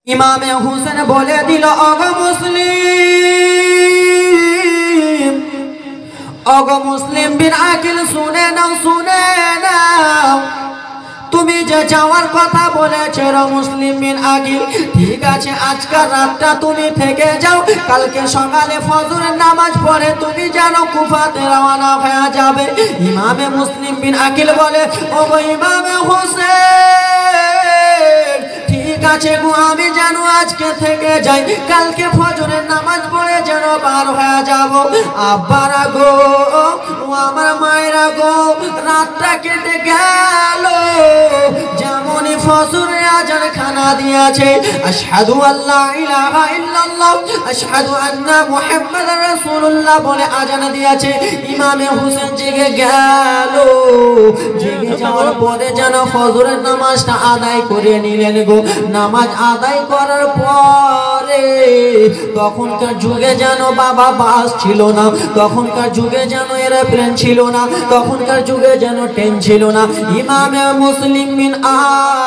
ইমামে হুসেন বলে দিল, ওগো মুসলিম, ওগো মুসলিম বিন আকিল, শুনে নাও, শুনে নাও। তুমি যে যাওয়ার কথা বলেছো মুসলিম বিন আকিল, ঠিক আছে, আজকের রাতটা তুমি থেকে যাও, কালকে সকালে ফজরের নামাজ পড়ে তুমি জানো কুফাতে রওনা হয়ে যাবে। ইমামে মুসলিম বিন আকিল বলে, ওগো ইমামে হুসেন, ঠিক আছে গো, আমি জানো আজকে থেকে যাই, কালকে ফজরের নামাজ পড়ে যেন পার হয়ে যাব। আব্বারা গো, আমার মায়েরা গো, রাতটা কেটে গেল, যেমনই ফজরের আজান খানা দিয়েছে, আশহাদু আল্লা ইলাহা ইল্লাল্লাহ আশহাদু আন্না মুহাম্মাদার রাসূলুল্লাহ বলে আজান দিয়েছে, ইমামে হুসেন জেগে গেল। জেগে যাওয়ার পরে যেন ফজরের নামাজটা আদায় করে নিলেন গো। নামাজ আদায় করার পরে তখনকার যুগে যেন বাবা বাস ছিল না, তখনকার যুগে যেন এরোপ্লেন ছিল না, তখনকার যুগে যেন ট্রেন ছিল না। ইমামে মুসলিম বিন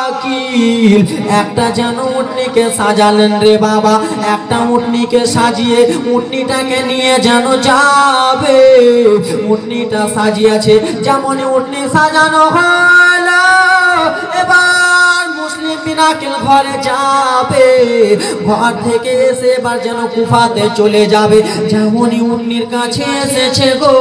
আকিল একটা যেন উটনিকে সাজালেন রে বাবা, একটা উটনিকে সাজিয়ে উটনিটাকে নিয়ে যেন যাবে। উটনিটা সাজিয়েছে, যেমনই উটনি সাজানো হলো, এবার মুসলিম বিন আকিল ঘরে যাবে, ঘর থেকে এসে এবার যেন কুফাতে চলে যাবে। যেমনই উটনির কাছে এসেছে গো,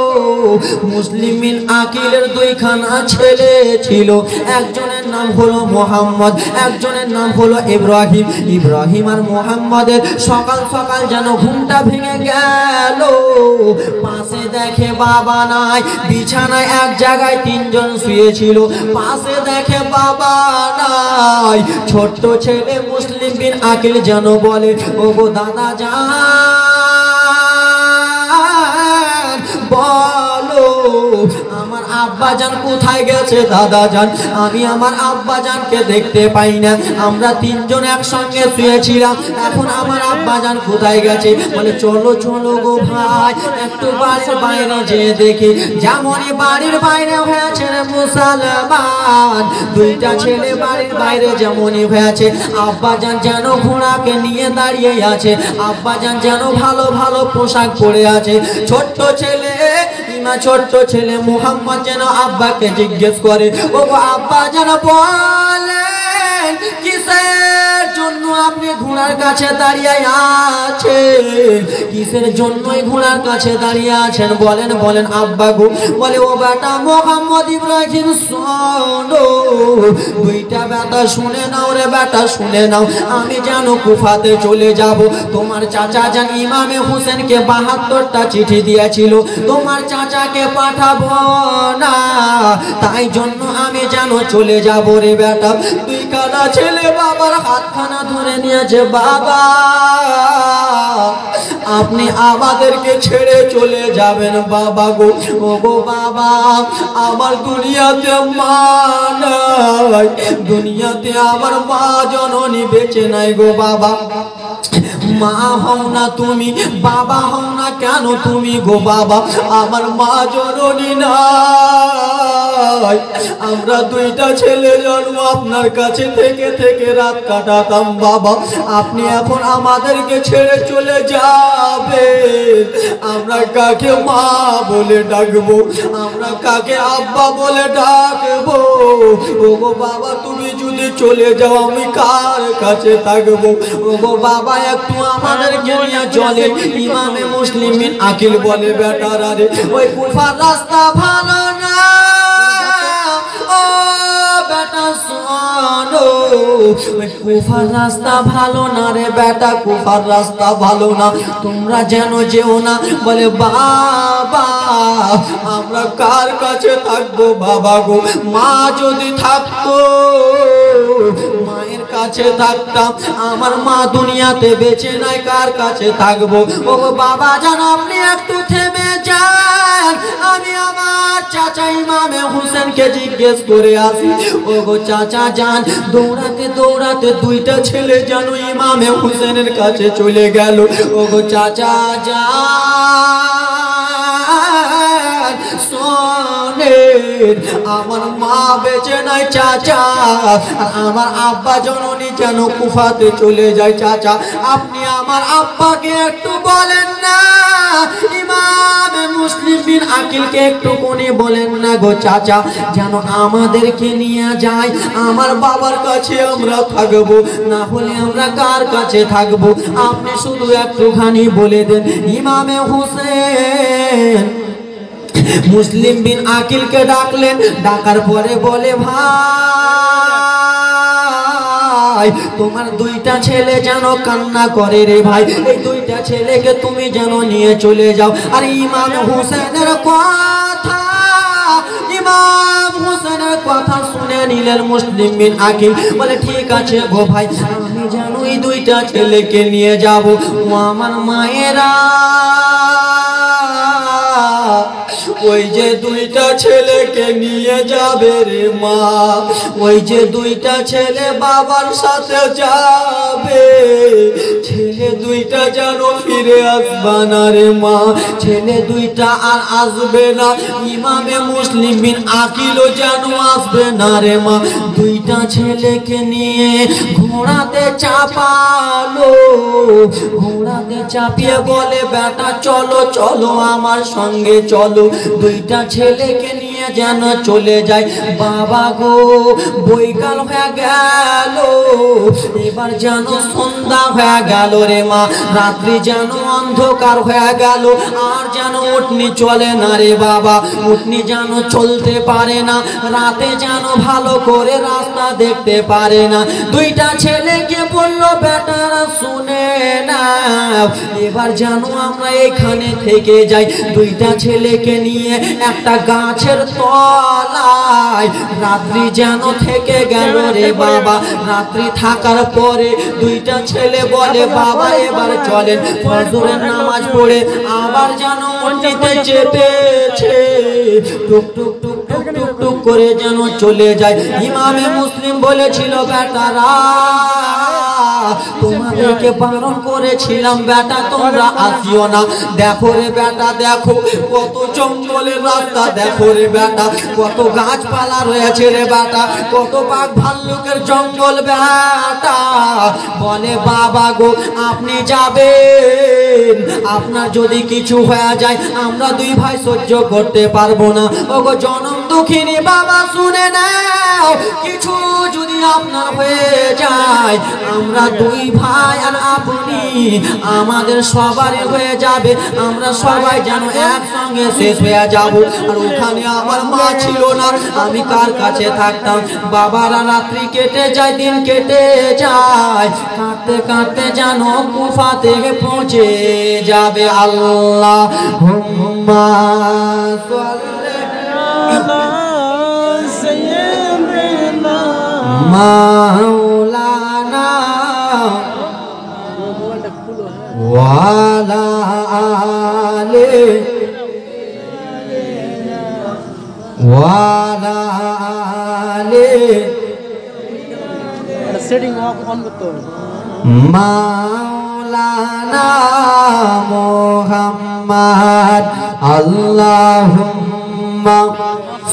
মুসলিম বিন আকিলের দুইখানা ছেলে ছিল, একজনের নাম হলো মোহাম্মদ, একজনের নাম হলো ইব্রাহিম। ইব্রাহিম আর মোহাম্মদের সকাল সকাল যেন ঘুমটা ভেঙে গেল, পাশে দেখে বাবা নাই, বিছানায় এক জায়গায় তিনজন শুয়েছিল, পাশে দেখে বাবা নাই। ছোট্ট ছেলে মুসলিম বিন আকিল যেন বলে, ওগো দাদা জান, বলো আমার আব্বা জান কোথায় গেছে? দাদা জান, আমি আমার আব্বা জানকে দেখতে পাই না, আমরা তিনজন একসঙ্গে শুয়েছিলাম, এখন আমার আব্বা জান কোথায় গেছে? বলে চলো চলো গো ভাই, একটু বাড়ির বাইরে যেয়ে দেখি। যেমনই বাড়ির বাইরে হয়েছে মুসলমান, দুইটা ছেলে বাড়ির বাইরে যেমনই হয়েছে, আব্বা জান যেন ঘোড়াকে নিয়ে দাঁড়িয়ে আছে, আব্বা জান যেন ভালো ভালো পোশাক পরে আছে। ছোট্ট ছেলে ছোট্ট ছেলে মুহাম্মদ যেন আব্বাকে জিজ্ঞেস করে, ও আব্বা যেন বলেন কিসের জন্য আপনি ঘোড়ার কাছে দাঁড়িয়ে আছেন, কিসের জন্যই ঘোড়ার কাছে দাঁড়িয়ে আছেন বলেন বলেন আব্বা গো। বলে, ও বেটা মোহাম্মদ ইব্রাহিম শোনো, দুইটা বেটা শুনে নাও রে বেটা, শুনে নাও, আমি যেন কুফাতে চলে যাব, তোমার চাচা জান ইমামে হুসেনকে 72টা চিঠি দিয়েছিল, তোমার চাচাকে পাঠাবো না, তাই জন্য আমি যেন চলে যাব রে বেটা। দুইখানা ছেলে বাবার হাতখানা ধরে নিয়েছে, বাবা আপনি আমাদেরকে ছেড়ে চলে যাবেন বাবা গো। ও গো বাবা, আমার দুনিয়াতে মা নাই, দুনিয়াতে আমার মা জননী বেঁচে নাই গো বাবা। মা হও না তুমি, বাবা হও না কেন তুমি গো বাবা, আমার মা জননী নাই। আমরা দুইটা ছেলে জন্ম আপনার কাছে থেকে থেকে রাত কাটাতাম বাবা, আপনি এখন আমাদেরকে ছেড়ে চলে যাবে, আমরা কাকে মা বলে ডাকবো, আমরা কাকে আব্বা বলে ডাকবো? ও গো বাবা, তুমি যদি চলে যাও আমি কার কাছে থাকবো? ও গো বাবা, একটু আমাদেরকে নিয়ে চলে। ইমামে মুসলিম বিন আকিল বলে, বেটারা রে, ওই কুফার রাস্তা ভালো না, ও বেটা শোনো, ওই কুফার রাস্তা ভালো না রে বেটা, কুফার রাস্তা ভালো না, তোমরা যেন যেও না। বলে, বাবা আমরা কার কাছে থাকবো বাবা গো? মা যদি থাকতো মায়ের কাছে থাকতাম, আমার মা দুনিয়াতে বেঁচে নাই, কার কাছে থাকবো? ও বাবা জান, আপনি একটু থেমে যান, আমি আমার চাচা ইমামে হুসেনকে জিজ্ঞেস করে আসি। ও গো চাচা যান, দৌড়াতে দৌড়াতে দুইটা ছেলে যেন ইমামে হুসেনের কাছে চলে গেল। ও গো চাচা যান, শোনে আমার মা বেঁচে নাই চাচা, আমার আব্বা জননী যেন কুফাতে চলে যায় চাচা। আপনি আমার আব্বাকে একটু বলেন না, ইমাম মুসলিম বিন আকিলকে একটু কোনে বলেন না গো চাচা, যেন আমাদেরকে নিয়ে যায়। আমার বাবার কাছে আমরা থাকবো, না হলে আমরা কার কাছে থাকবো? আপনি শুধু একটুখানি বলে দেন। ইমামে হোসেন মুসলিম বিন আকিলকে ডাকলেন, ডাকার পরে বলে, ভাই তোমার দুইটা ছেলে যেন কান্না করে রে ভাই, এই দুইটা ছেলেকে তুমি যেন নিয়ে চলে যাও। আর ইমাম হোসেনের কথা, ইমাম হোসেনের কথা শুনে নিলেন মুসলিম বিন আকিল। বলে ঠিক আছে গো ভাই, আমি যেন এই দুইটা ছেলেকে নিয়ে যাব। ও আমার মায়েরা, ওই যে দুইটা ছেলেকে নিয়ে যাবে রে মা, ওই যে দুইটা ছেলে বাবার সাথে যাবে, ছেলে দুইটা যেন ফিরে আসবে না রে মা, ছেলে দুইটা আর আসবে না। ইমামে মুসলিম বিন আকিলও যেন আসবে না রে মা। দুইটা ছেলেকে নিয়ে ঘোড়াতে চাপালো, ঘোড়াতে চাপিয়ে বলে, বেটা চলো চলো আমার সঙ্গে চলো। দুইটা ছেলেকে নিয়ে যেন চলে যায়। বাবা গো বৈকাল হয়ে গেল, এবার যেন সন্ধ্যা হয়ে গেল রে মা, রাত্রি যেন অন্ধকার হয়ে গেল। আর যেন উটনি চলে না রে বাবা, উটনি যেন চলতে পারে না, রাতে যেন ভালো করে রাস্তা দেখতে পারে না। দুইটা ছেলেকে বলল, বেটারা শুনে না, এবার যেন আমরা এখানে থেকে যাই। দুইটা ছেলেকে নিয়ে একটা গাছের তলায় রাত্রি যেন থেকে গেল রে বাবা। রাত্রি থাকার পরে দুইটা ছেলে বলে, বাবা এবার চলেন, ফজরের নামাজ পড়ে আবার যেন উটনিতে চেপেছে, টুক টুক টুক টুক টুক টুক করে যেন চলে যায়। ইমামে মুসলিম বলেছিল, বেটারা তোমাদেরকে বারণ করেছিলাম বেটা তোমরা আসিও না। দেখো রে বেটা, দেখো কত জঙ্গলের রাস্তা, দেখো রে বেটা কত গাছপালা রয়েছে রে বেটা, কত বাঘ ভাল্লুকের জঙ্গল বেটা। বলে, বাবা গো আপনি যাবেন, আপনার যদি কিছু হয়ে যায় আমরা দুই ভাই সহ্য করতে পারবো না। ওগো জনম দুঃখিনী বাবা শুনে নাও, কিছু যদি আপনার হয়ে যায়, আমরা দুই ভাই আর আপনি আমাদের সবারই হয়ে যাবে, আমরা সবাই যেন একসঙ্গে শেষ হয়ে যাব। আর ওখানে আমার মা ছিল না, আমি কার কাছে থাকতাম? বাবারা রাত্রি কেটে যায়, দিন কেটে যায়, কাটতে কাটতে যেন কুফা থেকে পৌঁছে যাবে। আল্লাহ হুম্মা মাওলানা ওয়ালা আলে ওয়ালা আলে সেটিং অন করতে হবে। মাওলানা মুহাম্মদ আল্লাহুম্মা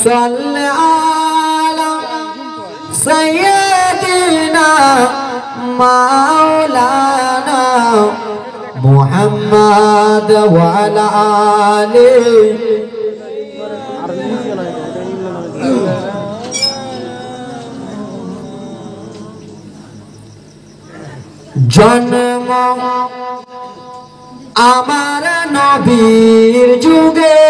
সাল্লি আলা সাইয়্যিদিনা মাওলানা মুহাম্মদ ওয়া আলা আলিহি। জন্ম আমার নবীর যুগে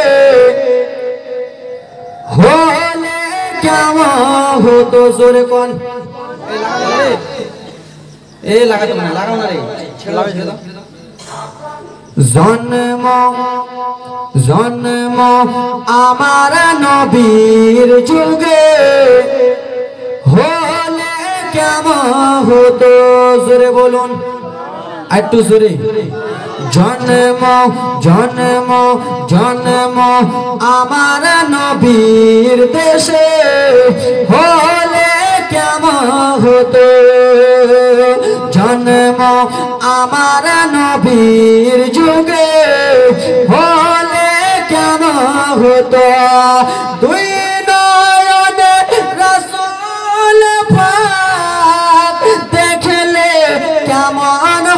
হলে কেমন হতো? জোরে কোন এ লাগাতো না, লাগাও না রে, জন্ম জন্ম আমার নবীর যুগে হলে কেমন হতো? জোরে বলুন, একটু জোরে। জন্ম জন্ম জন্ম আমার নবীর দেশে হলে কেমন হতো? জন্ম আমার নবীর যুগে হলে কেমন হতো? দুই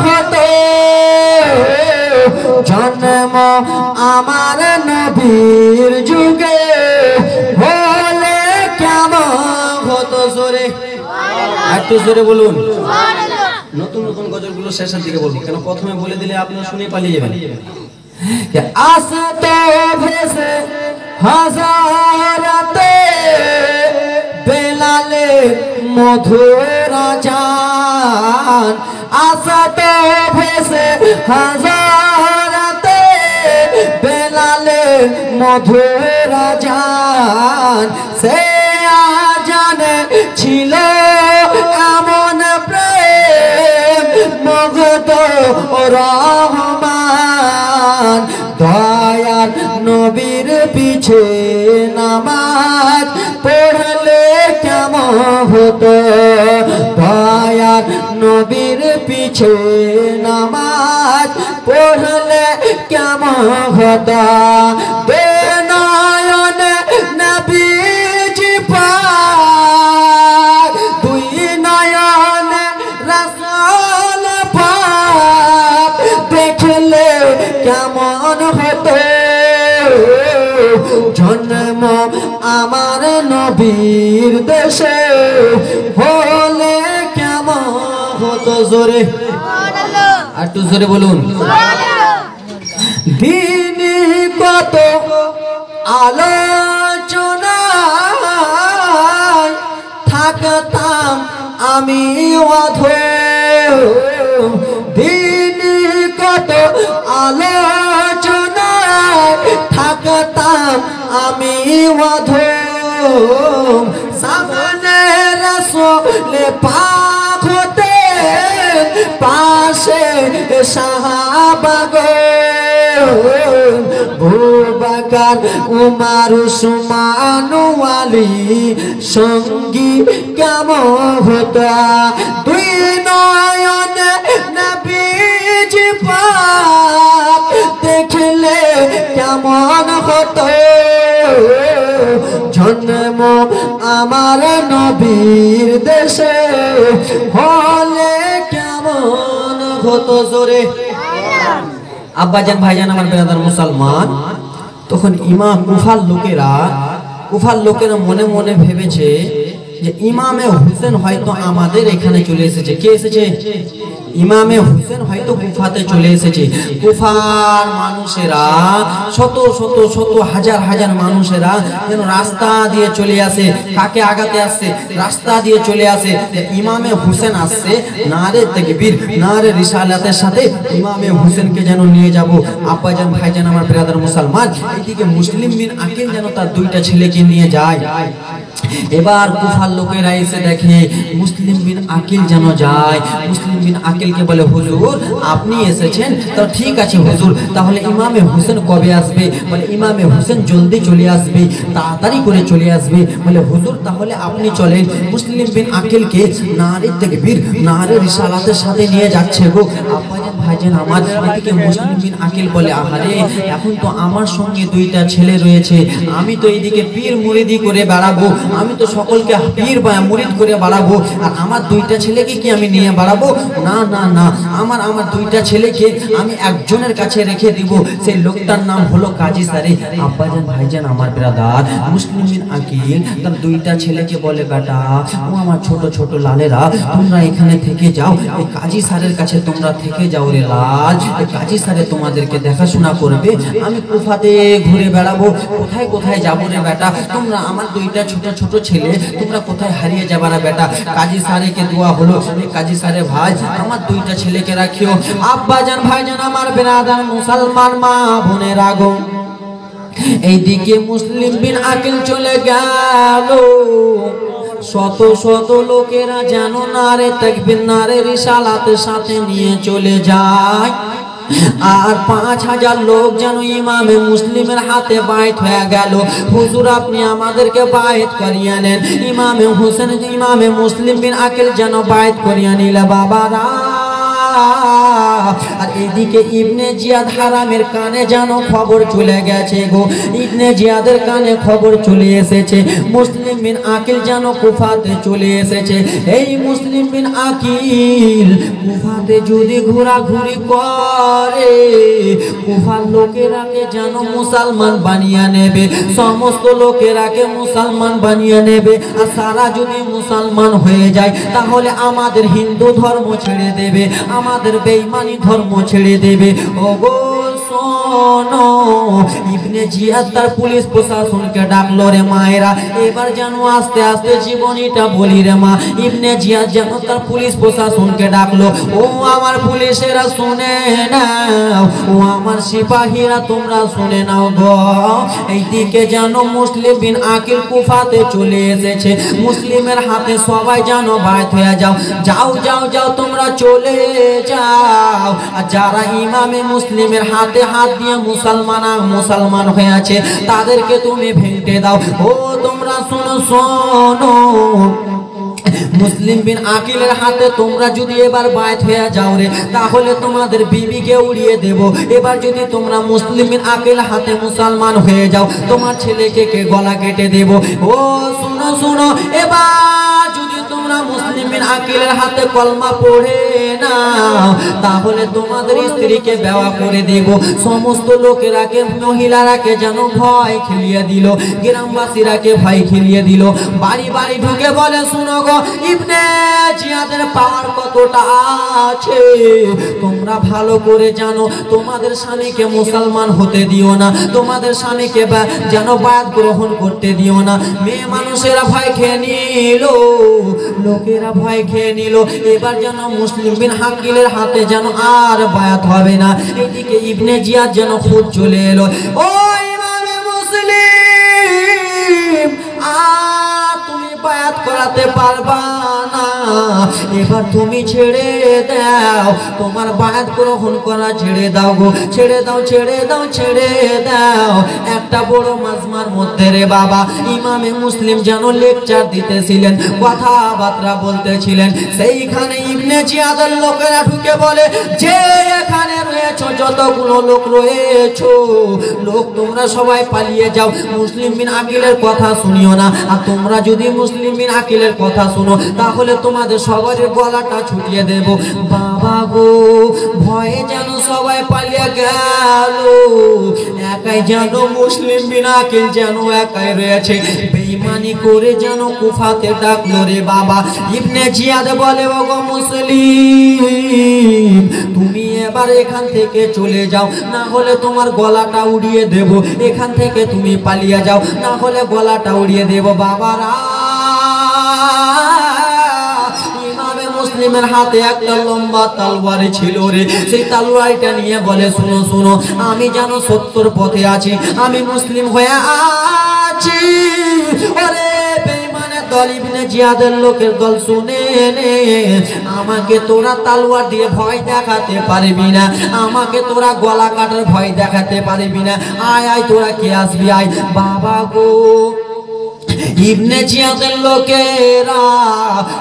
হতো জন্ম আমার নবীর যুগে হলে কেমন হতো জোরে একটু জোরে বলুন নতুন নতুন গজলগুলো শেষের দিকে বলবো কেন প্রথমে বলে দিলে আপনারা শুনে পালিয়ে যাবেন আসতে ভেসে হাজারাতে বেলালে মধুর জান আসতে ভেসে হাজারাতে বেলালে মধুর জান সে আজানে ছিল এমন প্রেম মগধ রহমান দয়ার নবীর পিছে নামাজ পড়লে কেমন হতো দয়ার নবীর পিছে নামাজ পড়লে কেমন হতো বেনয়নে নবীজি পাক দুই নয়নে রাসূল পাক দেখলে কেমন হতো জন্ম আমার নবীর দেশে হলে কেমন হতো জোরে আর একটু জোরে বলুন দিনে কত আলোচনায় থাকতাম আমি অধর দিনে কত আলোচনায় থাকতাম আমি অধর সামনে রাসূল পাক হতে পাশে সাহাবাগণ বুবকর উমর উসমান আলী সঙ্গী কেমন হতো দুই নয়নে নবীজি পাক দেখলে কেমন হতো জন্ম আমার নবীর দেশে হলে কেমন হতো জোরে আব্বাজান ভাইজান আমার বেরাদার মুসলমান তখন ইমাম কুফার লোকেরা মনে মনে ভেবেছে যে ইমামে হোসেন হয়তো আমাদের এখানে চলে এসেছে কে এসেছে ইমামে হোসেন হয়তো কুফাতে চলে এসেছে কুফার মানুষেরা শত শত শত হাজার হাজার মানুষেরা যেন রাস্তা দিয়ে চলে আসে কাকে আগাতে আসছে রাস্তা দিয়ে চলে আসে ইমামে হোসেন আসছে নারে তাকবীর নারে রিসালাতের সাথে ইমামে হোসেনকে যেন নিয়ে যাব আব্বাজান ভাইজান আমার ব্রাদার মুসলমান এইদিকে মুসলিম বিন আকিল যেন তার দুইটা ছেলেকে নিয়ে যায় এবার কুফার লোকেরা এসে দেখে মুসলিম বিন আকিল যেন যায় মুসলিম বিন আকিলকে বলে হুজুর আপনি এসেছেন তো ঠিক আছে হুজুর তাহলে ইমামে হোসেন কবে আসবে বলে ইমামে হোসেন জলদি চলে আসবে তাড়াতাড়ি করে চলে আসবে বলে হুজুর তাহলে আপনি চলেন মুসলিম বিন আকিলকে নারে তাকবীর নারে রিসালাতের সাথে নিয়ে যাচ্ছে গো আব্বাজান ভাইজান আমার এদিকে মুসলিম বিন আকিল বলে আহারে এখন তো আমার সঙ্গে দুইটা ছেলে রয়েছে আমি তো এইদিকে পীর মুরিদি করে বেড়াবো আমি তো সকলকে পীর বা মুরিদ করে বাড়াবো আর আমার দুইটা ছেলেকে কি আমি নিয়ে বাড়াবো না না না আমার দুইটা ছেলেকে আমি একজনের কাছে রেখে দিব সেই লোকটার নাম হলো কাজী সারে আব্বাজান ভাইজান আমার ব্রাদার মুসলিম বিন আকিল তার দুইটা ছেলেকে বলে বেটা ও আমার ছোট ছোট লালেরা তোমরা এখানে থেকে যাও এই কাজী সারের কাছে তোমরা থেকে যাও রে লাল এই কাজী সারে তোমাদেরকে দেখাশোনা করবে আমি কুফাতে ঘুরে বেড়াবো কোথায় কোথায় যাবো রে বেটা তোমরা আমার দুইটা ছোট ছোট ছেলে তোমরা কোথায় হারিয়ে যাবে না বেটা কাজী সারেকে দোয়া হলো এই কাজী সারে ভাই আমার দুইটা ছেলেকে রাখিও আব্বাজান ভাইজান আমার বেরাদার মুসলমান মা বোনের আগো এইদিকে মুসলিম বিন আকিল চলে গেল শত শত লোকেরা যেন নারে তাকবীর নারে রিসালাতের সাথে নিয়ে চলে যায় আর 5000 লোক যেন ইমামে মুসলিমের হাতে বাইত হয়ে গেল হুজুর আপনি আমাদেরকে বাইত করিয়ে নেন ইমামে হোসেন ইমামে মুসলিম বিন আকিল যেন বাইত করিয়ে নিলে বাবারা আর এইদিকে ইবনে জিয়াদ হারামের কানে যেন খবর চলে গেছে গো, ইবনে জিয়াদের কানে খবর চলে এসেছে মুসলিম বিন আকিল যেন কুফাতে চলে এসেছে। এই মুসলিম বিন আকিল কুফাতে যদি ঘোরাঘুরি করে কুফার লোকেরাকে যেন মুসলমান বানিয়ে নেবে, সমস্ত লোকেরাকে মুসলমান বানিয়ে নেবে। আর সারা যদি মুসলমান হয়ে যায় তাহলে আমাদের হিন্দু ধর্ম ছেড়ে দেবে, আমাদের বেঈমানি ধর্ম ছেড়ে দেবে। ওগো শোনো, ইবনে জিয়াদ তার পুলিশ প্রশাসনকে ডাকলো রে মায়েরা, এবার যেন আস্তে আস্তে জীবনীটা বলি রে মা। ইবনে জিয়াদ যেন তার পুলিশ প্রশাসনকে ডাকলো, ও আমার পুলিশেরা শুনে নাও, ও আমার সিপাহীরা তোমরা শুনে নাও গো। এইদিকে যেন মুসলিম বিন আকিল কুফাতে চলে এসেছে, মুসলিমের হাতে সবাই যেন বায়ত হয়ে যাও, যাও যাও যাও তোমরা চলে যাও। আর যারা ইমামে মুসলিমের হাতে হাত দিয়ে মুসলমান হয়ে আছে তাদেরকে তুমি ভেঙে দাও। ও তোমরা শোনো শোনো, মুসলিম বিন আকিলের হাতে তোমরা যদি এবার বায়ত হয়ে যাও রে তাহলে তোমাদের বিবিকে উড়িয়ে দেব। এবার যদি তোমরা মুসলিম বিন আকিল হাতে মুসলমান হয়ে যাও তোমার ছেলেকে গলা কেটে দেব। ও শুনো শুনো, এবার যদি তোমরা মুসলিম বিন আকিলের হাতে কলমা পড়ে নাও তাহলে তোমাদের স্ত্রীকে বেওয়া করে দেব। সমস্ত লোকেরাকে মহিলারাকে যেন ভয় খেলিয়ে দিল, গ্রামবাসীরাকে ভয় খেলিয়ে দিল। বাড়ি বাড়ি ঢুকে বলে, শুনো গো, ইবনে জিয়াদের পাওয়ার কতটা আছে তোমরা ভালো করে জানো। তোমাদের স্বামীকে মুসলমান হতে দিও না, তোমাদের স্বামীকে যেন বায়াত গ্রহণ করতে দিও না। মেয়ে মানুষেরা ভয় খেয়ে নিল, লোকেরা ভয় খেয়ে নিল। এবার যেন মুসলিম বিন আকিলের হাতে যেন আর বায়াত হবে না। এদিকে ইবনে জিয়াদ যেন খুব চলে এলো, ও ইমামে মুসলিম তুমি বায়াত করাতে পারবা না, এবার তুমি ছেড়ে দাও, তোমার বায়াত গ্রহণ করা ছেড়ে দাও গো, ছেড়ে দাও ছেড়ে দাও ছেড়ে দাও। একটা বড় মাজমার মধ্যে রে বাবা ইমামে মুসলিম যেন লেকচার দিতেছিলেন, কথাবার্তা বলতেছিলেন। সেইখানে ইবনে জিয়াদের লোকেরা ঢুকে বলে, যে এখানে রয়েছো যতগুলো লোক রয়েছো লোক তোমরা সবাই পালিয়ে যাও, মুসলিম বিন আকিলের কথা শুনিও না। আর তোমরা যদি মুসলিম বিন আকিলের কথা শুনো তাহলে তোমাদের সবার গলাটা ছুটিয়ে দেব। বাবা গো, ভয়ে যেন সবাই পালিয়ে গেল, একাই যেন মুসলিম বিন আকিল যেন একাই রয়েছে। বেঈমানি করে যেন কুফাতে ডাকলো রে বাবা। ইবনে জিয়াদ বলে, ওগো মুসলিম তুমি এবার এখান থেকে চলে যাও, না হলে তোমার গলাটা উড়িয়ে দেব। এখান থেকে তুমি পালিয়ে যাও, না হলে গলাটা উড়িয়ে দেব। বাবারা, ইমামে মুসলিমের হাতে একটা লম্বা তলোয়ার ছিল রে, সেই তলোয়ারটা নিয়ে বলে, শুনো শুনো, আমি যেন সত্যর পথে আছি, আমি মুসলিম হয়ে আছি। ওরে বেঈমানের দল, ইবনে জিয়াদের লোকের দল, শুনে নে, আমাকে তোরা তলোয়ার দিয়ে ভয় দেখাতে পারবি না, আমাকে তোরা গলা কাটার ভয় দেখাতে পারবি না। আয় আয় তোরা কে আসবি আয়। বাবা গো, ইবনে জিয়াদের লোকেরা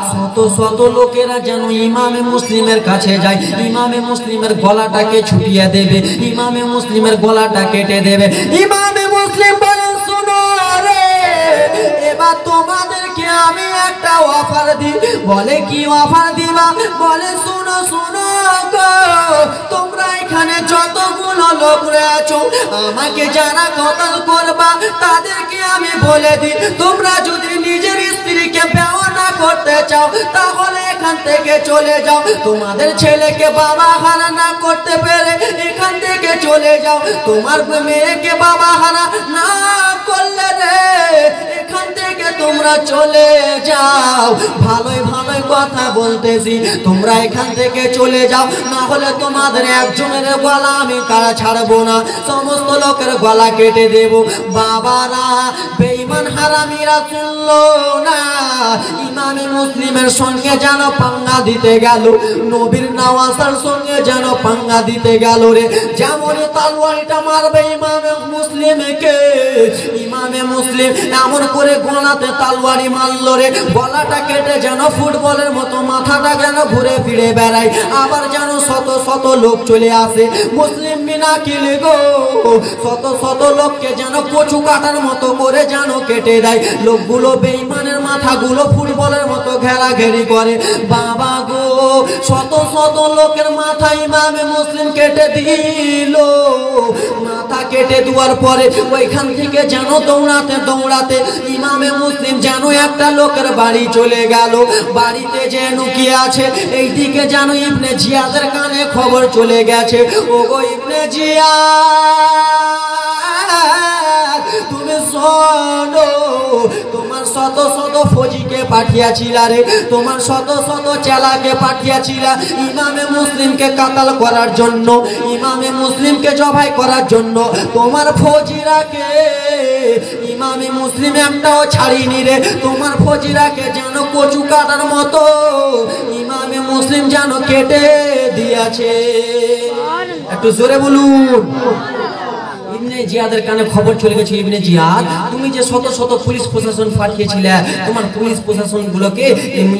শত শত লোকেরা যেন ইমামে মুসলিমের কাছে যায়, ইমামে মুসলিমের গলাটাকে ছুটিয়ে দেবে, ইমামে মুসলিমের গলাটা কেটে দেবে। ইমামে মুসলিম বলেন, শুনো রে, এবার তোমাদেরকে আমি একটা অফার দিই। বলে, কি অফার দিবা? বলে, শুনো শুনো গো, তোমরা এখানে যতগুলো লোক রয়েছো আমাকে যারা কতল করবা তাদেরকে আমি বলে দিই, তোমরা যদি নিজের স্ত্রীকে বিয়ে না করতে চাও তাহলে এখান থেকে চলে যাও। তোমাদের ছেলেকে বাবা হারা না করতে পেরে এখান থেকে চলে যাও। তোমার মেয়েকে বাবা হারা না করলে রে এখান থেকে তোমরা চলে যাও। ভালোই ভালোই কথা বলতেছি, তোমরা এখান থেকে চলে যাও, না হলে তোমাদের একজনের গলা আমি কারা ছাড়বো না, সমস্ত লোকের গলা কেটে দেব। বাবারা, বেঈমান হারামিরা শুনলো না, ইমামে মুসলিমের সঙ্গে যেন পাঙ্গা দিতে গেল, নবীর নওয়াজের সঙ্গে যেন পাঙ্গা দিতে গেল রে। যেমন তলোয়ারটা মারবে ইমামে মুসলিমকে, ইমামে মুসলিম এমন করে গলাতে তালওয়ারি মারল রে, গলাটা কেটে যেন ফুটবলের মতো মাথাটা যেন ঘুরে ফিরে বেড়ায়, আবার যেন শত শত লোক চলে আসে। মুসলিম বিন আকিল গো শত শত লোককে যেন কচু কাটার মতো করে যেন কেটে দেয়। লোকগুলো বেঈমানের মাথাগুলো ফুটবলের মতো ঘেরাঘেরি করে। বাবা গো শত শত লোকের মাথা ইমামে মুসলিম কেটে দিল। মাথা কেটে দেওয়ার পরে ওইখান থেকে যেন দৌড়াতে দৌড়াতে ইমামে মুসলিম যেন একটা লোকের বাড়ি চলে গেল। বাড়িতে যে লুকিয়ে আছে এইদিকে যেন ইবনে জিয়াদের কানে খবর চলে গেছে। ও গো ইবনে জিয়াদ তুমি শোনো, তোমার শত শত ফৌজিকে পাঠিয়েছিলা রে, তোমার শত শত চেলাকে পাঠিয়েছিলা ইমামে মুসলিমকে কাতাল করার জন্য, ইমামে মুসলিমকে জবাই করার জন্য। তোমার ফৌজিরাকে ইমামে মুসলিম একটাও ছাড়িনি রে, তোমার ফৌজিরাকে যেন কচু কাটার মতো ইমামে মুসলিম যেন কেটে দিয়েছে। একটু জোরে বলুন। ইবনে জিয়াদের কানে খবর চলে গেছে, ইবনে জিয়াদ তুমি যে শত শত পুলিশ প্রশাসন পাঠিয়েছিলে, তোমার পুলিশ প্রশাসন গুলোকে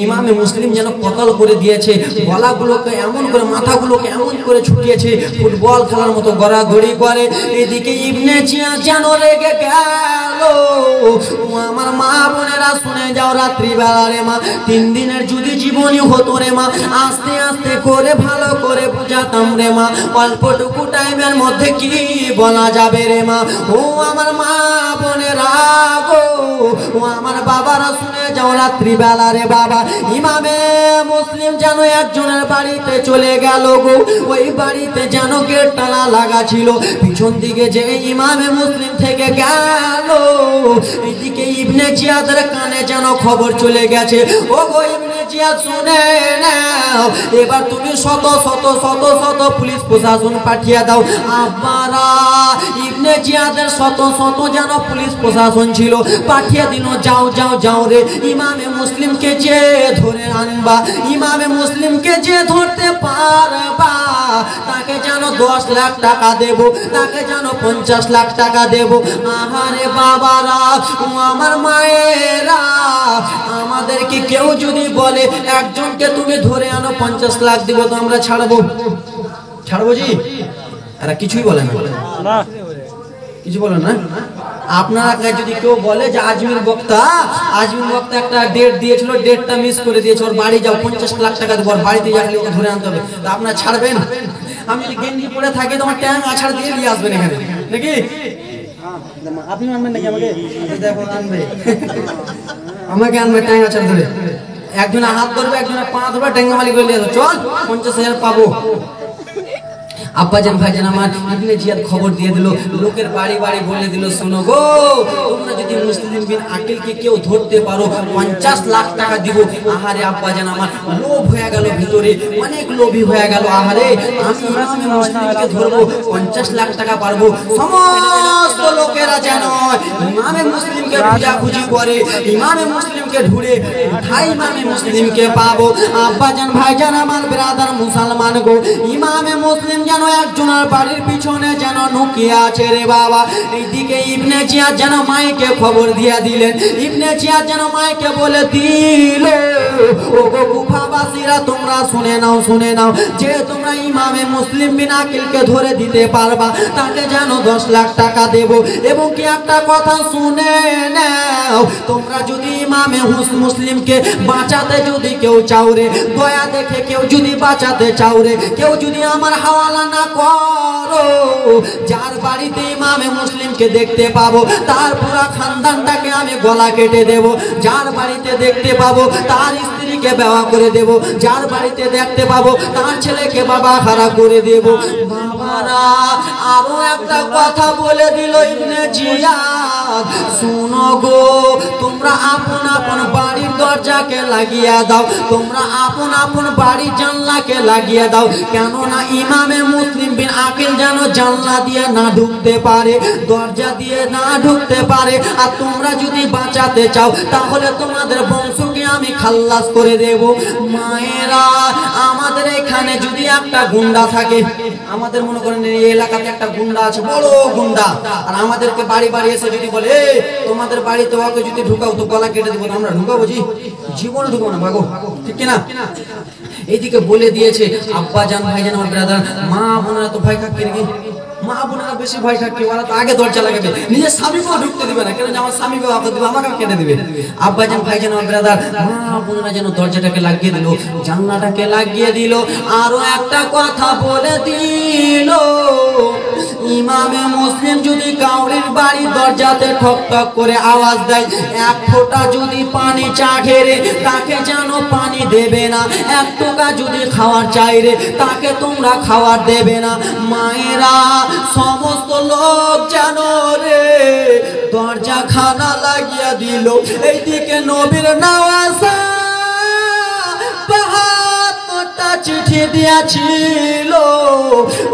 ইমামে মুসলিম যেন কতল করে দিয়েছে, গলাগুলোকে এমন করে মাথাগুলোকে এমন করে ছুটিয়েছে ফুটবল খেলার মতো গড়াগড়ি করে। এদিকে ইবনে জিয়াদ যেন রেগে গেল। আমার মা বোনেরা শুনে যাও, রাত্রিবেলা রে মা 3 দিনের যদি জীবনী হতো রে মা, আস্তে আস্তে করে ভালো করে বুঝাতাম রে মা, অল্পটুকু টাইমের মধ্যে কি বলা যাবে রে মা। ও আমার মা বোনেরা গো, ও আমার বাবারা শুনে যাও, রাত্রিবেলা রে বাবা ইমামে মুসলিম যেন একজনের বাড়িতে চলে গেল গো। ওই বাড়িতে যেন গেট তালা লাগা ছিল, পিছন দিকে যে ইমামে মুসলিম থেকে গেল, এইদিকে ইবনে জিয়াদের কানে যেন খবর চলে গেছে। ও গো ইবনে জিয়াদ শুনে নাও, এবার তুমি শত শত শত শত পুলিশ প্রশাসন পাঠিয়ে দাও। আব্বারা ইবনে জিয়াদের শত শত যেন পুলিশ প্রশাসন ছিল, পাঠিয়ে দিল। যাও যাও যাও রে, ইমামে মুসলিমকে যে ধরে আনবা, ইমামে মুসলিমকে যে ধরতে পারবা তাকে যেন 10 লাখ টাকা দেব, তাকে যেন 50 লাখ টাকা দেব। আহারে বাবারা, আমার মায়েরা, আমাদেরকে কেউ যদি বলে একজনকে তুমি ধরে আনো 50 লাখ দিব, তো আমরা ছাড়বো? ছাড়বো জি? এরা কিছুই বলে না, কিছু বলেন না। আপনারা যদি কেউ বলে যে আজমির বক্তা একটা ডেট দিয়েছিল, ডেটটা মিস করে দিয়েছে, ওর বাড়ি যাও 50 লাখ টাকা দেবো, ওর বাড়িতে যাকে ধরে আনতে হবে, তা আপনারা ছাড়বেন? আমি যদি গেঞ্জি পরে থাকি তোমার ট্যাং আছাড় দিয়ে নিয়ে আসবেন এখানে নাকি? আপনি আনবেন নাকি আমাকে? দেখো আনবে, আমাকে আনবে ট্যাং আছাড় ধরে। একজনে হাত ধরবে, একজনে পা ধরবে, ট্যাঙ্গা মালিক বলে দিয়ে চল 50,000 পাবো। আব্বাজান ভাইজান আমার ইবনে জিয়াদ খবর দিয়ে দিল, লোকের বাড়ি বাড়ি বলে দিল, শোনো গো তোমরা যদি মুসলিম বিন আকিলকে কেউ ধরতে পারো 50 লাখ টাকা দিব। আহারে আব্বাজান আমার লোভ হয়ে গেল, ভিতরে অনেক লোভী হয়ে গেল। আহারে আমি ইমামে মুসলিমকে ধরবো, 50 লাখ টাকা পারবো। সমস্ত লোকেরা যেন ইমামে মুসলিমকে খোঁজাখুঁজি করে, ইমামে মুসলিমকে ঢুঁড়ে কোথায় ইমামে মুসলিমকে পাবো। আব্বাজান ভাইজান আমার ব্রাদার মুসলমান গো, ইমামে মুসলিম যেন একজনের বাড়ির পিছনে যেন লুকিয়ে আছে রে বাবা। এইদিকে ইবনে জিয়াদ যেন মাইকে খবর দিয়ে দিলেন, ইবনে জিয়াদ যেন মাইকে বলে দিল, ও গো কুফাবাসীরা তোমরা শুনে নাও, শুনে নাও, যে তোমরা ইমামে মুসলিম বিন আকিলকে ধরে দিতে পারবা তাকে যেন 10 লাখ টাকা দেব। এবং কি একটা কথা শুনে নাও, তোমরা যদি ইমামে মুসলিমকে বাঁচাতে যদি কেউ চাও রে, দয়া দেখে কেউ যদি বাঁচাতে চাও রে, কেউ যদি আমার হাওয়ালা না করো, যার বাড়িতে ইমামে মুসলিমকে দেখতে পাবো তার পুরা খানদানটাকে আমি গলা কেটে দেব। যার বাড়িতে দেখতে পাবো তার স্ত্রীকে বিবাহ করে দেব, যার বাড়িতে দেখতে পাবো তার ছেলেকে বাবা হারা করে দেব। বাবারা আরো একটা কথা বলে দিল ইবনে জিয়াদ, শুনো গো তোমরা আপন আপন বাড়ির দরজাকে লাগিয়ে দাও, তোমরা আপন আপন বাড়ির জানলাকে লাগিয়ে দাও, কেননা ইমামে মুসলিম বিন আকিল যেন জানলা দিয়ে না ঢুকতে পারে, দরজা দিয়ে না ঢুকতে পারে। আর তোমরা যদি বাঁচাতে চাও তাহলে তোমাদের বংশকে আমি খাল্লাস করে দেব। মায়েরা, আমাদের এখানে যদি একটা গুন্ডা থাকে, আমাদের মনে করেন এই এলাকাতে একটা গুন্ডা আছে, বড় গুন্ডা, আর আমাদেরকে বাড়ি বাড়ি এসে যদি বলে তোমাদের বাড়িতে ওকে যদি ঢুকাও তো গলা কেটে দেবো, আমরা ঢুকাবো? জীবনে ঢুকবো না, ভাগো, ঠিক কিনা? এইদিকে বলে দিয়েছে আব্বা জান, ভাই জান, আমার ব্রাদার, মা বোনেরা তো ভয় থাকবে নাকি? মা বোনেরা বেশি ভয় থাকবে, ওরা তো আগে দরজা লাগাবে, নিজের স্বামীকেও ঢুকতে দিবে না, কেন? আমার স্বামীকেও আগে দিবে, আমাকে কেটে দিবে। আব্বা জান, ভাই জান, আমার ব্রাদার, মা বোনেরা যেন দরজাটাকে লাগিয়ে দিল, জানলাটাকে লাগিয়ে দিল। আরো একটা কথা বলে দিল, ইমামে মুসলিম যদি কাউরির বাড়ি দরজাতে ঠক ঠক করে আওয়াজ দেয়, এক ফোঁটা যদি পানি চা ঘেরে তাকে যেন পানি দেবে না, এক টোকা যদি খাওয়ার চাইরে তাকে তোমরা খাওয়ার দেবে না। মায়েরা, সমস্ত লোক যেন রে দরজা খানা লাগিয়ে দিল। এইদিকে নবীর নওয়াজা চিঠি দিয়েছিল,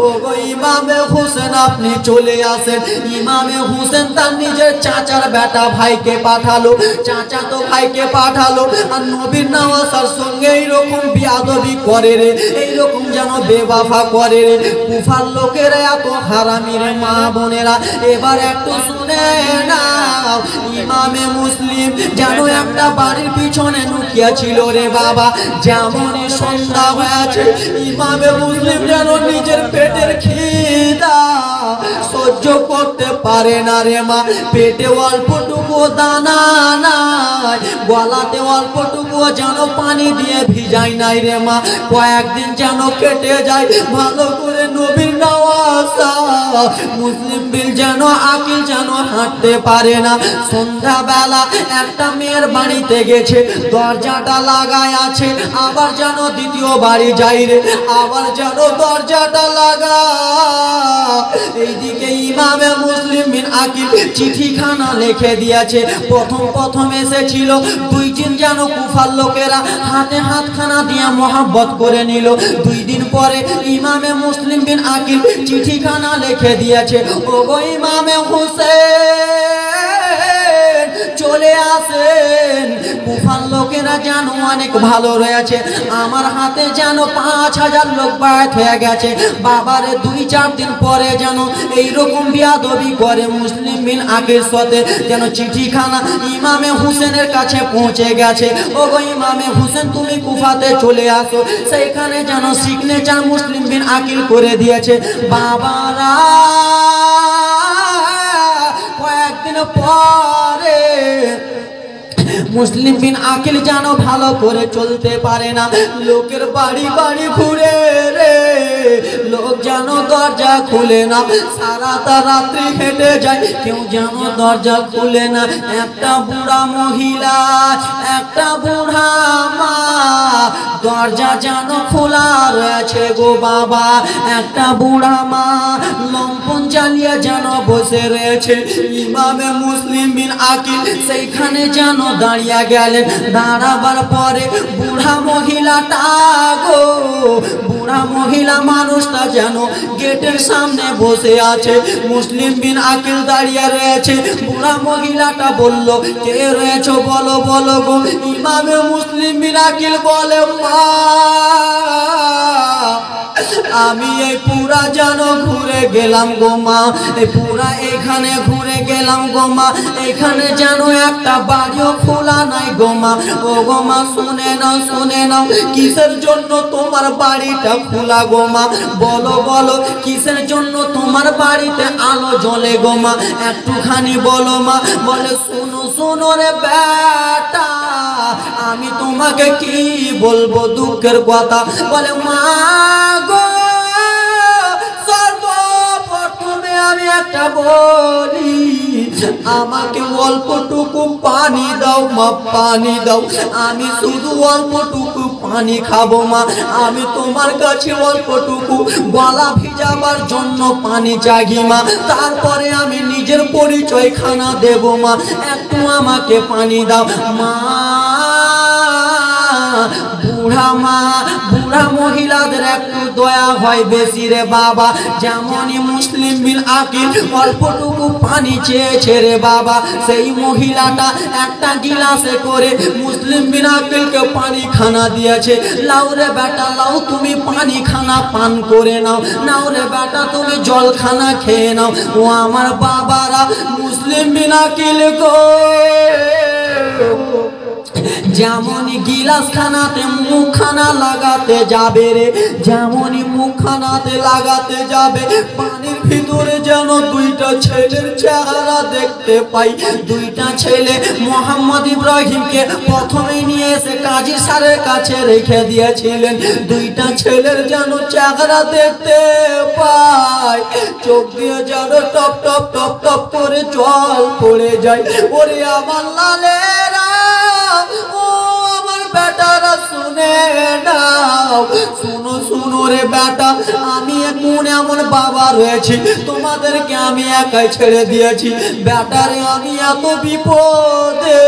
ও গো ইমামে হোসেন আপনি চলে আসেন। ইমামে হোসেন তার নিজের চাচার বেটা ভাইকে পাঠালো, চাচা তো ভাইকে পাঠালো, আর নবীর নওয়াজার সঙ্গে এইরকম বিয়াদবি করে রে, এইরকম যেন বেওয়াফা করে রে। কুফার লোকেরা এত হারামি রে মা বোনেরা। এবার একটু শুনে নাও, ইমামে মুসলিম যেন একটা বাড়ির পিছনে লুকিয়ে ছিল রে বাবা। যেমনই সন্ধ্যা হয়েছে, ইমামে মুসলিম যেন নিজের পেটের খিদা সহ্য করতে পারে না রে মা। পেটে অল্পটুকু দানা নাই, গলাতে অল্পটুকু যেন পানি দিয়ে ভিজাই নাই রে মা। কয়েকদিন যেন কেটে যায়, ভালো করে নবীর নওয়াজা মুসলিম বিল যেন আকিল যেন হাঁটতে পারে না। সন্ধ্যাবেলা একটা মেয়ের বাড়িতে গেছে, দরজাটা লাগায় আছে, আবার যেন দ্বিতীয় বাড়ি যাই রে, আবার যেন দরজাটা লাগা। এইদিকে ইমামে মুসলিম বিন আকিল চিঠিখানা লিখে দিয়েছে। প্রথম এসেছিল, দুই দিন যেন কুফার লোকেরা হাতে হাতখানা দিয়ে মোহাব্বত করে নিল। 2 দিন পরে ইমামে মুসলিম বিন আকিল চিঠিখানা লিখে দিয়েছে, ও গো ইমামে হোসেন চলে আসেন, কুফার লোকেরা যেন অনেক ভালো রয়েছে, আমার হাতে যেন 5000 লোক বায়াত হয়ে গেছে। বাবারে 2-4 দিন পরে যেন এইরকম বিয়াদবি করে মুসলিম বিন আকিল সাথে, যেন চিঠিখানা ইমামে হোসেনের কাছে পৌঁছে গেছে। ও গো ইমামে হোসেন তুমি কুফাতে চলে আসো। সেইখানে যেন সিগনেচার মুসলিম বিন আকিল করে দিয়েছে। বাবারা, কয়েকদিন পরে মুসলিম বিন আকিল যেন ভালো করে চলতে পারে না, লোকের বাড়ি বাড়ি ঘুরে রে, লোক যেন দরজা খুলে না, সারাটা রাত্রি হেঁটে যায়, কেউ যেন দরজা খুলে না। একটা বুড়া মহিলা, একটা বুড়া মা, দরজা যেন খোলা রয়েছে গো বাবা। একটা বুড়া মা লম্পন জ্বালিয়ে যেন বসে রয়েছে। ইমামে মুসলিম বিন আকিল সেইখানে যেন দাঁড়িয়ে গেলেন। দাঁড়াবার পরে বুড়া মহিলাটা গো, বুড়া মহিলা মানুষটা যেন গেটের সামনে বসে আছে, মুসলিম বিন আকিল দাঁড়িয়ে রয়েছে। বুড়া মহিলাটা বলল, কে রয়েছে বলো বলো গো। ইমামে মুসলিম বিন আকিল বলে, মা আমি এই পুরা যেন ঘুরে গেলাম গো মা, এই পুরা এখানে ঘুরে গেলাম গো মা, এখানে যেন একটা বাড়িও খোলা নাই গো মা। ও গো মা শুনে নাও, শুনে নাও, কিসের জন্য তোমার বাড়িটা খোলা গো মা? বলো বলো, কিসের জন্য তোমার বাড়িতে আলো জ্বলে গো মা? একটুখানি বলো মা। বলে, শুনো শুনো রে বেটা, আমি তোমাকে কি বলবো দুঃখের কথা। বলে, মা গো, সর্বপ্রথমে আমি একটা বলি, আমাকে অল্পটুকু পানি দাও মা, পানি দাও। আমি শুধু অল্পটুকু পানি খাবো মা। আমি তোমার কাছে অল্পটুকু গলা ভিজাবার জন্য পানি চাগি মা। তারপরে আমি নিজের পরিচয় খানা দেব মা। একটু আমাকে পানি দাও মা। বুড়া মা, বুড়া মহিলাদের একটু দয়া হয় বেশি রে বাবা। যেমনই মুসলিম বিন আকিল অল্পটুকু পানি চেয়েছে রে বাবা, সেই মহিলাটা একটা গিলাসে করে মুসলিম বিন আকিলকে পানি খানা দিয়েছে। লাও রে বেটা লাও, তুমি পানি খানা পান করে নাও, নাও রে বেটা তুমি জল খানা খেয়ে নাও। ও আমার বাবারা, মুসলিম বিন আকিল গো যেমনই গিলাস খানাতে মুখ খানা লাগাতে যাবে রে, যেমনই মুখ খানাতে লাগাতে যাবে, পানির ভিতরে যেন দুইটা ছেলের চেহারা দেখতে পাই। দুইটা ছেলে মোহাম্মদ ইব্রাহিমকে প্রথমে নিয়ে এসে কাজী স্যারের কাছে রেখে দিয়েছিলেন। দুইটা ছেলের যেন চেহারা দেখতে পাই, চোখ দিয়ে যেন টপ টপ টপ টপ করে জল পড়ে যায়। ওরে আমার লালেরা, ও আমার বেটারা শুনে নাও, শুনো শুনো রে বেটা, আমি এখন এমন বাবা রয়েছি, তোমাদেরকে আমি একাই ছেড়ে দিয়েছি। বেটারে আমি এত বিপদে,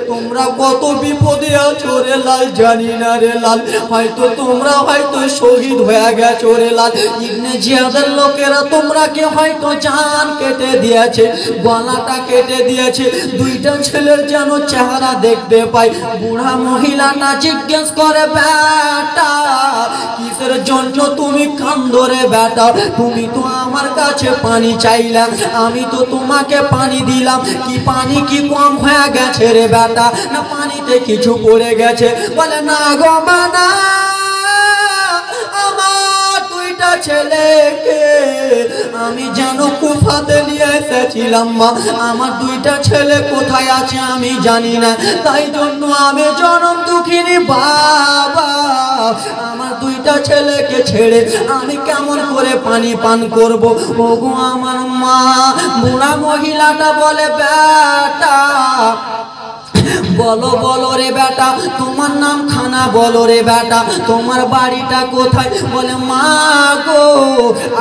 তোমরা কত বিপদে আছো রে লাল জানি না রে লাল, হয়তো তোমরা হয়তো শহীদ হয়ে গেছো রে লাল। ইবনে জিয়াদের লোকেরা তোমরাকে হয়তো জান কেটে দিয়েছে, গলাটা কেটে দিয়েছে। দুইটা ছেলের যেন চেহারা দেখতে পাই। বুড়া মহিলাটা জিজ্ঞেস করে, বেটা কিসের জন্য তুমি কান্দো রে বেটা? তুমি তো আমার কাছে পানি চাইলা, আমি তো তোমাকে পানি দিলাম, কি পানি কি কম হয়ে গেছে রে বেটা? না পানিতে কিছু পড়ে গেছে? বলে না গো মা না, আমার দুইটা ছেলেকে আমি যেন কুফাতে নিয়ে এসেছিলাম মা, আমার দুইটা ছেলে কোথায় আছে আমি জানি না, তাই জন্য আমি জনম দুঃখিনী বাবা, আমার দুইটা ছেলেকে ছেড়ে আমি কেমন করে পানি পান করব? ওগো আমার মা। বুড়া মহিলাটা বলে, বেটা বলো বলো রে বেটা, তোমার নাম খানা বলো রে বেটা, তোমার বাড়িটা কোথায়? বলে মা গো,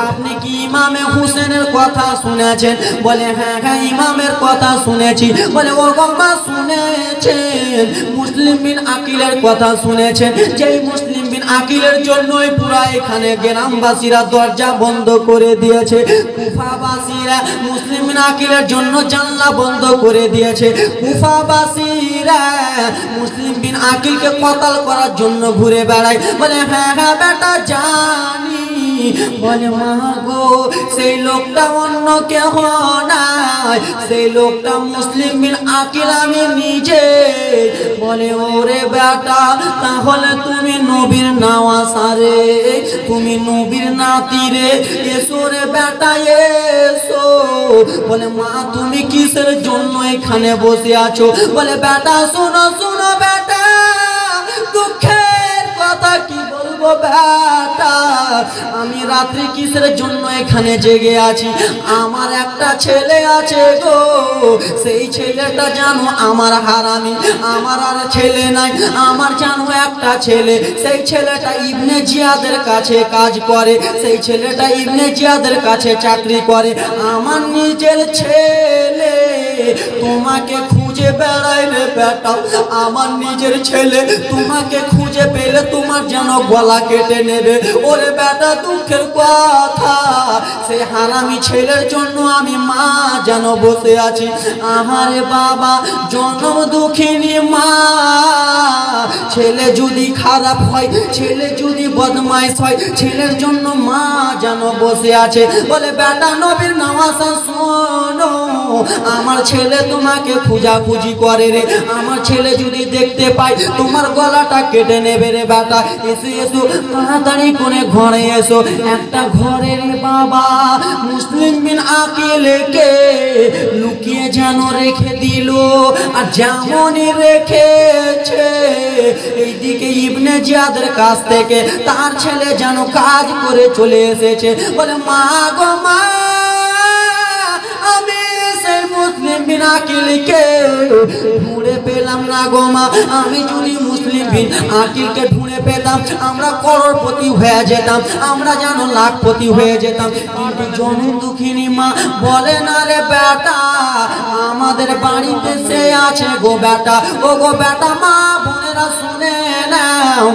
আপনি কি ইমামে হুসেনের কথা শুনেছেন? বলে হ্যাঁ হ্যাঁ ইমামের কথা শুনেছি। বলে ও গম্মা শুনেছেন, মুসলিম বিন আকিলের কথা শুনেছেন? যেই মুসলিম বিন আকিলের জন্যই পুরা এখানে গ্রামবাসীরা দরজা বন্ধ করে দিয়েছে, কুফাবাসীরা মুসলিম বিন আকিলের জন্য জানলা বন্ধ করে দিয়েছে। কুফাবাসীরা মুসলিম বিন আকিলকে কতল করার জন্য ঘুরে বেড়ায়। বলে হ্যাঁ হ্যাঁ বেটা জানি। বলে মা গো, সেই লোকটা অন্য কেহ নাই, সেই লোকটা মুসলিম বিন আকিল আমি নিজে। বলে ওরে বেটা, তাহলে তুমি নবীর নাওয়াসা রে, তুমি নবীর নাতি রে, এসো রে বেটা এসো। বলে মা তুমি কিসের জন্য এখানে বসে আছো? বলে বেটা শোনো শোনো বেটা, দুঃখের কথা কি বলবো বেটা, আমি রাত্রি কিসের জন্য এখানে জেগে আছি? আমার একটা ছেলে আছে গো, সেই ছেলেটা জানো আমার হারামি, আমার আর ছেলে নাই, আমার জানো একটা ছেলে, সেই ছেলেটা ইবনে জিয়াদের কাছে কাজ করে, সেই ছেলেটা ইবনে জিয়াদের কাছে চাকরি করে। আমার নিজের ছেলে তোমাকে খুঁজে বেড়ায় রে বেটা, আমার নিজের ছেলে তোমাকে খুঁজে পেলে তোমার যেন গলা কেটে নেবে। ওরে বেটা দুঃখের কথা, সেই হারামি ছেলের জন্য আমি মা যেন বসে আছি। আহারে বাবা, জনম দুঃখিনী মা, ছেলে যদি খারাপ হয়, ছেলে যদি বদমাইশ হয়, ছেলের জন্য মা যেন বসে আছে। বলে বেটা নবীর নাওয়াসা শোনো, আমার ছেলে তোমাকে খুঁজাখুঁজি করে রে, আমার ছেলে যদি দেখতে পায় তোমার গলাটা কেটে নেবে রে বেটা। এসো এসো তাড়াতাড়ি করে ঘরে এসো। একটা ঘরে রে বাবা মুসলিম বিন আকিলকে লুকিয়ে যেন রেখে দিল, আর যেমনই রেখেছে এইদিকে ইবনে জিয়াদের কাছ থেকে তার ছেলে যেন কাজ করে চলে এসেছে। বলে মা গো মা, আমি সেই মুসলিম বিন আকিলকে ঢুঁড়ে পেলাম না গো মা, আমি যদি মুসলিম বিন আকিলকে ঢুঁড়ে পেতাম আমরা করোড়পতি হয়ে যেতাম, আমরা যেন লাখপতি হয়ে যেতাম। কিন্তু জনম দুঃখিনী মা বলে না রে বেটা, আমাদের বাড়িতে সে আছে গো বেটা, ও গো বেটা মা বোনেরা শুনে নাও,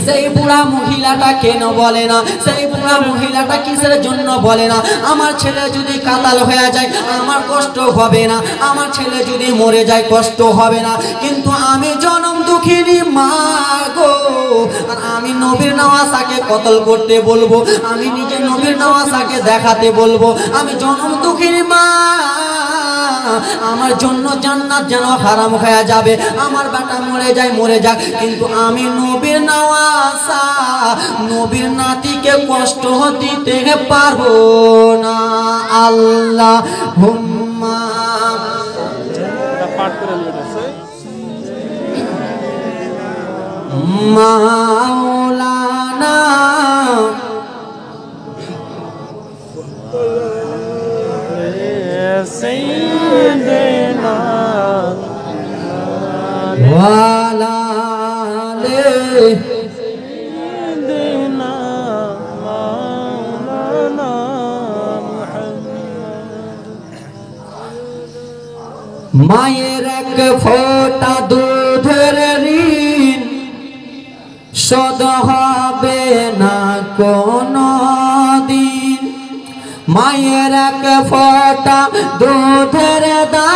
সেই বুড়া মহিলাটা কেন বলে না? সেই বুড়া মহিলাটা কিসের জন্য বলে না? আমার ছেলে যদি কাতাল হয়ে যায় আমার কষ্ট হবে না, আমার ছেলে যদি মরে যায় কষ্ট হবে না, কিন্তু আমি জনম দুঃখিনী মা গো, আর আমি নবীর নওয়াসাকে কতল করতে বলবো, আমি নিজে নবীর নওয়াসাকে দেখাতে বলবো আমি জনম দুঃখিনী মা, আমার জন্য জান্নাত যেন হারাম হয়ে যাবে, আমার বেটা মরে যায় মরে যাক, কিন্তু আমি নবীর নওয়াসা নবীর নাতিকে কষ্ট দিতে পারবো না। আল্লাহ হুম্মা মাওলানা ওয়ালা মায়ের এক ফোঁটা দুধের ঋণ শোধ হবে না কোনো দিন, মায়ের এক ফোঁটা দুধের দাম